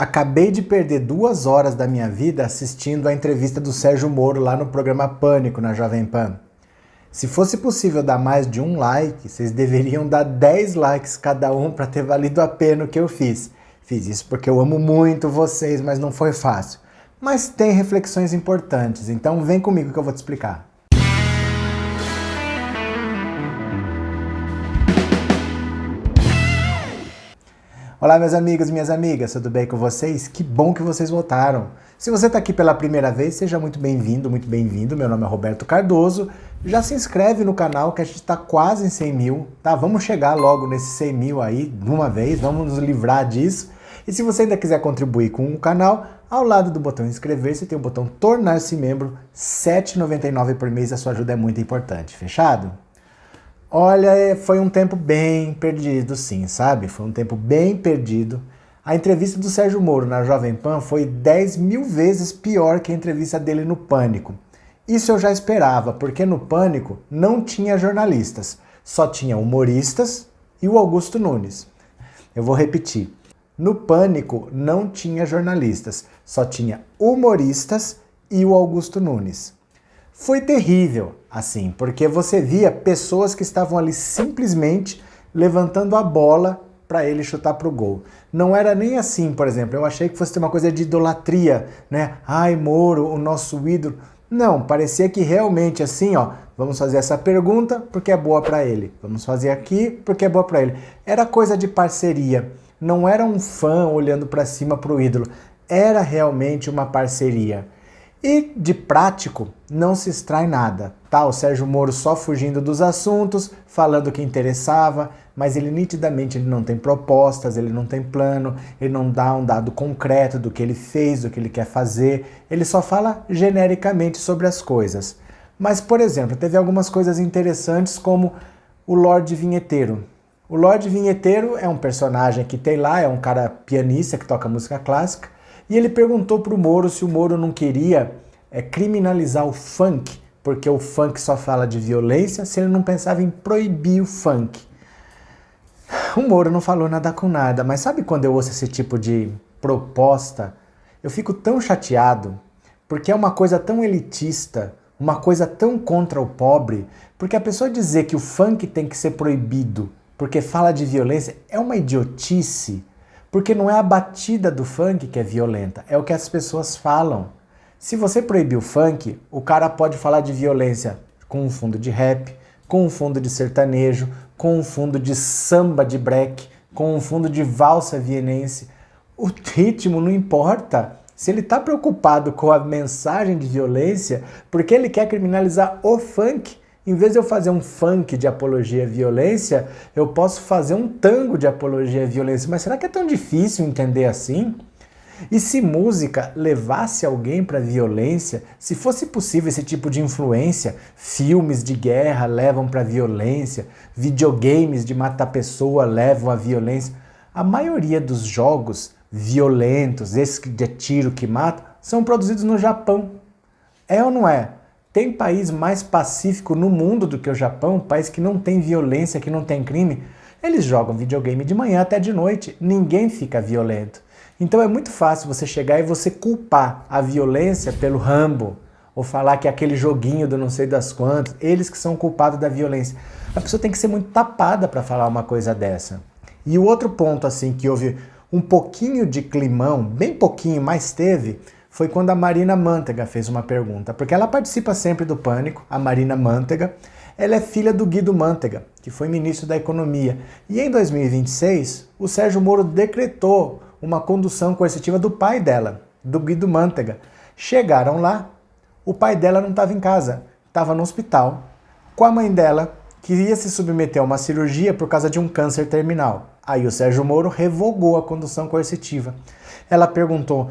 Acabei de perder 2 horas da minha vida assistindo a entrevista do Sérgio Moro lá no programa Pânico, na Jovem Pan. Se fosse possível dar mais de um like, vocês deveriam dar 10 likes cada um para ter valido a pena o que eu fiz. Fiz isso porque eu amo muito vocês, mas não foi fácil. Mas tem reflexões importantes, então vem comigo que eu vou te explicar. Olá meus amigos e minhas amigas, tudo bem com vocês? Que bom que vocês voltaram! Se você está aqui pela primeira vez, seja muito bem-vindo, muito bem-vindo. Meu nome é Roberto Cardoso. Já se inscreve no canal que a gente está quase em 100 mil, tá? Vamos chegar logo nesses 100 mil aí de uma vez, vamos nos livrar disso. E se você ainda quiser contribuir com o canal, ao lado do botão inscrever-se tem o botão tornar-se membro, R$ 7,99 por mês, a sua ajuda é muito importante, fechado? Olha, foi um tempo bem perdido, sim, sabe? Foi um tempo bem perdido. A entrevista do Sérgio Moro na Jovem Pan foi 10 mil vezes pior que a entrevista dele no Pânico. Isso eu já esperava, porque no Pânico não tinha jornalistas, só tinha humoristas e o Augusto Nunes. Eu vou repetir. No Pânico não tinha jornalistas, só tinha humoristas e o Augusto Nunes. Foi terrível, assim, porque você via pessoas que estavam ali simplesmente levantando a bola para ele chutar pro gol. Não era nem assim, por exemplo, eu achei que fosse ter uma coisa de idolatria, né? Ai, Moro, o nosso ídolo. Não, parecia que realmente assim, ó, vamos fazer essa pergunta porque é boa para ele. Vamos fazer aqui porque é boa para ele. Era coisa de parceria, não era um fã olhando para cima pro ídolo. Era realmente uma parceria. E de prático não se extrai nada, tá? O Sérgio Moro só fugindo dos assuntos, falando o que interessava, mas ele nitidamente ele não tem propostas, ele não tem plano, ele não dá um dado concreto do que ele fez, do que ele quer fazer, ele só fala genericamente sobre as coisas. Mas, por exemplo, teve algumas coisas interessantes como o Lorde Vinheteiro. O Lorde Vinheteiro é um personagem que tem lá, é um cara pianista que toca música clássica, e ele perguntou para o Moro se o Moro não queria criminalizar o funk, porque o funk só fala de violência, se ele não pensava em proibir o funk. O Moro não falou nada com nada, mas sabe quando eu ouço esse tipo de proposta, eu fico tão chateado, porque é uma coisa tão elitista, uma coisa tão contra o pobre, porque a pessoa dizer que o funk tem que ser proibido porque fala de violência é uma idiotice. Porque não é a batida do funk que é violenta, é o que as pessoas falam. Se você proibir o funk, o cara pode falar de violência com um fundo de rap, com um fundo de sertanejo, com um fundo de samba de break, com um fundo de valsa vienense. O ritmo não importa. Se ele está preocupado com a mensagem de violência, porque ele quer criminalizar o funk, em vez de eu fazer um funk de apologia à violência, eu posso fazer um tango de apologia à violência. Mas será que é tão difícil entender assim? E se música levasse alguém para a violência, se fosse possível esse tipo de influência, filmes de guerra levam para a violência, videogames de matar pessoa levam à violência, a maioria dos jogos violentos, esses de tiro que mata, são produzidos no Japão. É ou não é? Tem país mais pacífico no mundo do que o Japão, um país que não tem violência, que não tem crime. Eles jogam videogame de manhã até de noite, ninguém fica violento. Então é muito fácil você chegar e você culpar a violência pelo Rambo, ou falar que é aquele joguinho do não sei das quantas, eles que são culpados da violência. A pessoa tem que ser muito tapada para falar uma coisa dessa. E o outro ponto assim que houve um pouquinho de climão, bem pouquinho, mas teve, foi quando a Marina Mantega fez uma pergunta, porque ela participa sempre do Pânico, a Marina Mantega. Ela é filha do Guido Mantega, que foi ministro da Economia. E em 2026, o Sérgio Moro decretou uma condução coercitiva do pai dela, do Guido Mantega. Chegaram lá, o pai dela não estava em casa, estava no hospital, com a mãe dela, que ia se submeter a uma cirurgia por causa de um câncer terminal. Aí o Sérgio Moro revogou a condução coercitiva. Ela perguntou: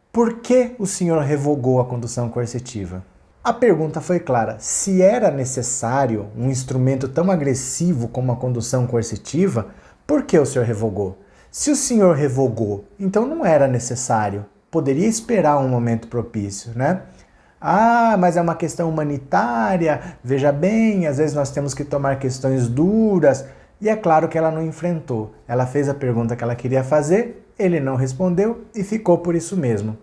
por que o senhor revogou a condução coercitiva? A pergunta foi clara. Se era necessário um instrumento tão agressivo como a condução coercitiva, por que o senhor revogou? Se o senhor revogou, então não era necessário. Poderia esperar um momento propício, né? Ah, mas é uma questão humanitária, veja bem, às vezes nós temos que tomar questões duras. E é claro que ela não enfrentou. Ela fez a pergunta que ela queria fazer ele não respondeu e ficou por isso mesmo.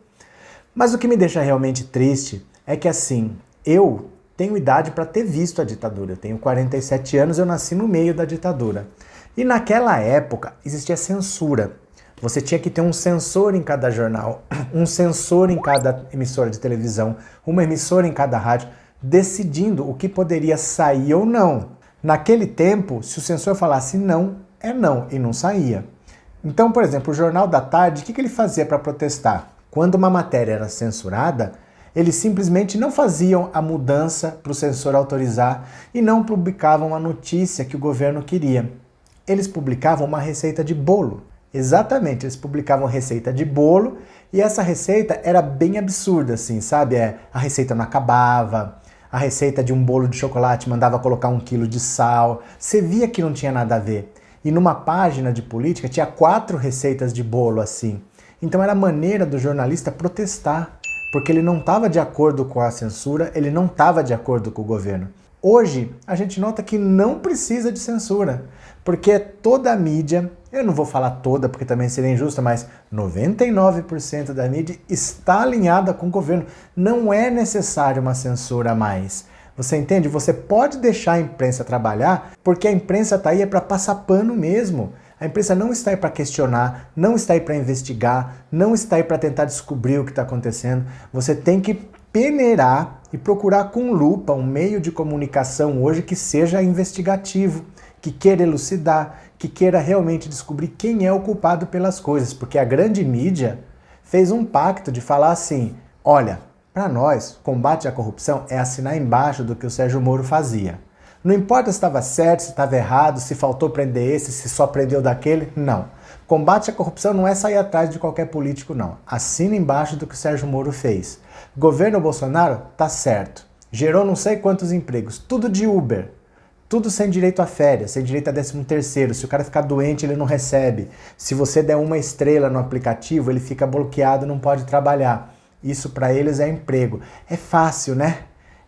Mas o que me deixa realmente triste é que assim, eu tenho idade para ter visto a ditadura. Eu tenho 47 anos, eu nasci no meio da ditadura. E naquela época existia censura. Você tinha que ter um censor em cada jornal, um censor em cada emissora de televisão, uma emissora em cada rádio, decidindo o que poderia sair ou não. Naquele tempo, se o censor falasse não, é não, e não saía. Então, por exemplo, o Jornal da Tarde, o que ele fazia para protestar? Quando uma matéria era censurada, eles simplesmente não faziam a mudança para o censor autorizar e não publicavam a notícia que o governo queria. Eles publicavam uma receita de bolo. Exatamente, eles publicavam receita de bolo e essa receita era bem absurda, assim, sabe? A receita não acabava, a receita de um bolo de chocolate mandava colocar 1 quilo de sal. Você via que não tinha nada a ver. E numa página de política tinha 4 receitas de bolo assim. Então era a maneira do jornalista protestar, porque ele não estava de acordo com a censura, ele não estava de acordo com o governo. Hoje, a gente nota que não precisa de censura, porque toda a mídia, eu não vou falar toda porque também seria injusta, mas 99% da mídia está alinhada com o governo. Não é necessário uma censura a mais. Você entende? Você pode deixar a imprensa trabalhar, porque a imprensa está aí para passar pano mesmo. A imprensa não está aí para questionar, não está aí para investigar, não está aí para tentar descobrir o que está acontecendo. Você tem que peneirar e procurar com lupa um meio de comunicação hoje que seja investigativo, que queira elucidar, que queira realmente descobrir quem é o culpado pelas coisas. Porque a grande mídia fez um pacto de falar assim, olha, para nós, combate à corrupção é assinar embaixo do que o Sérgio Moro fazia. Não importa se estava certo, se estava errado, se faltou prender esse, se só prendeu daquele, não. Combate à corrupção não é sair atrás de qualquer político, não. Assina embaixo do que o Sérgio Moro fez. Governo Bolsonaro, tá certo. Gerou não sei quantos empregos, tudo de Uber. Tudo sem direito a férias, sem direito a 13º. Se o cara ficar doente, ele não recebe. Se você der 1 estrela no aplicativo, ele fica bloqueado, não pode trabalhar. Isso para eles é emprego. É fácil, né?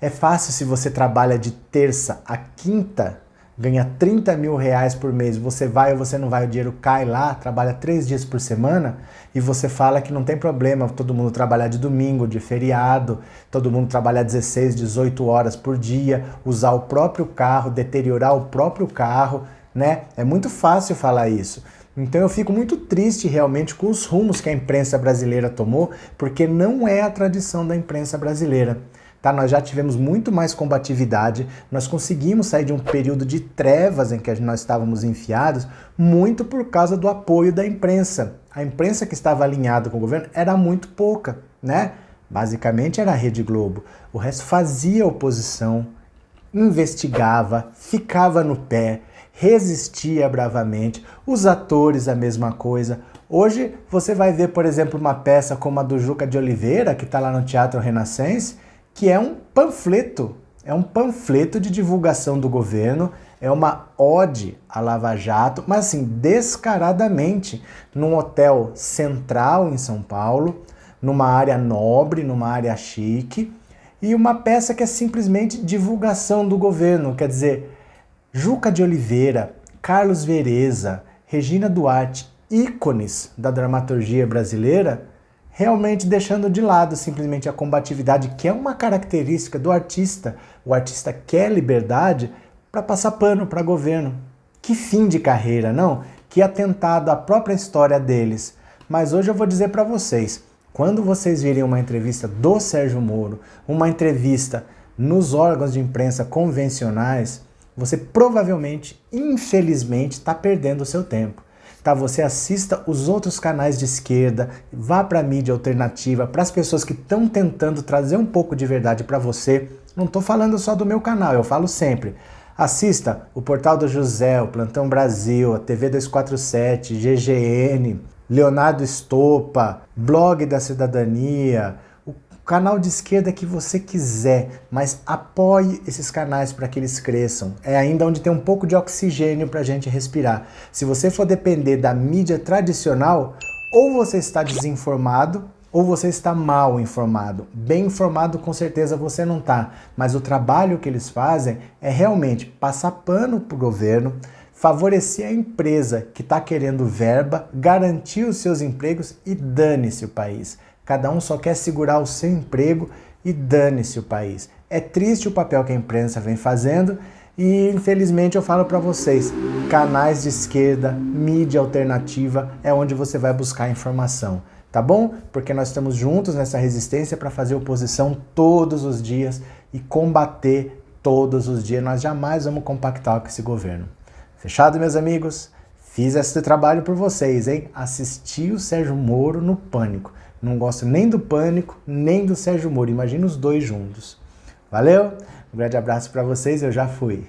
É fácil se você trabalha de terça a quinta, ganha 30 mil reais por mês, você vai ou você não vai, o dinheiro cai lá, trabalha 3 dias por semana e você fala que não tem problema todo mundo trabalhar de domingo, de feriado, todo mundo trabalhar 16, 18 horas por dia, usar o próprio carro, deteriorar o próprio carro, né? É muito fácil falar isso. Então eu fico muito triste realmente com os rumos que a imprensa brasileira tomou, porque não é a tradição da imprensa brasileira. Tá? Nós já tivemos muito mais combatividade, nós conseguimos sair de um período de trevas em que nós estávamos enfiados, muito por causa do apoio da imprensa. A imprensa que estava alinhada com o governo era muito pouca, né? Basicamente era a Rede Globo. O resto fazia oposição, investigava, ficava no pé, resistia bravamente, os atores a mesma coisa. Hoje você vai ver, por exemplo, uma peça como a do Juca de Oliveira, que está lá no Teatro Renascense, que é um panfleto de divulgação do governo, é uma ode à Lava Jato, mas assim, descaradamente, num hotel central em São Paulo, numa área nobre, numa área chique, e uma peça que é simplesmente divulgação do governo, quer dizer, Juca de Oliveira, Carlos Vereza, Regina Duarte, ícones da dramaturgia brasileira, realmente deixando de lado simplesmente a combatividade, que é uma característica do artista. O artista quer liberdade para passar pano para governo. Que fim de carreira, não? Que atentado à própria história deles. Mas hoje eu vou dizer para vocês, quando vocês virem uma entrevista do Sérgio Moro, uma entrevista nos órgãos de imprensa convencionais, você provavelmente, infelizmente, está perdendo o seu tempo. Tá? Você assista os outros canais de esquerda, vá para a mídia alternativa, para as pessoas que estão tentando trazer um pouco de verdade para você. Não estou falando só do meu canal, eu falo sempre. Assista o Portal do José, o Plantão Brasil, a TV 247, GGN, Leonardo Estopa, Blog da Cidadania, o canal de esquerda que você quiser, mas apoie esses canais para que eles cresçam. É ainda onde tem um pouco de oxigênio para a gente respirar. Se você for depender da mídia tradicional, ou você está desinformado, ou você está mal informado. Bem informado com certeza você não está, mas o trabalho que eles fazem é realmente passar pano para o governo, favorecer a empresa que está querendo verba, garantir os seus empregos e dane-se o país. Cada um só quer segurar o seu emprego e dane-se o país. É triste o papel que a imprensa vem fazendo e, infelizmente, eu falo para vocês, canais de esquerda, mídia alternativa é onde você vai buscar informação, tá bom? Porque nós estamos juntos nessa resistência para fazer oposição todos os dias e combater todos os dias. Nós jamais vamos compactar com esse governo. Fechado, meus amigos? Fiz esse trabalho por vocês, hein? Assisti o Sérgio Moro no Pânico. Não gosto nem do Pânico, nem do Sérgio Moro. Imagina os dois juntos. Valeu? Um grande abraço para vocês, eu já fui.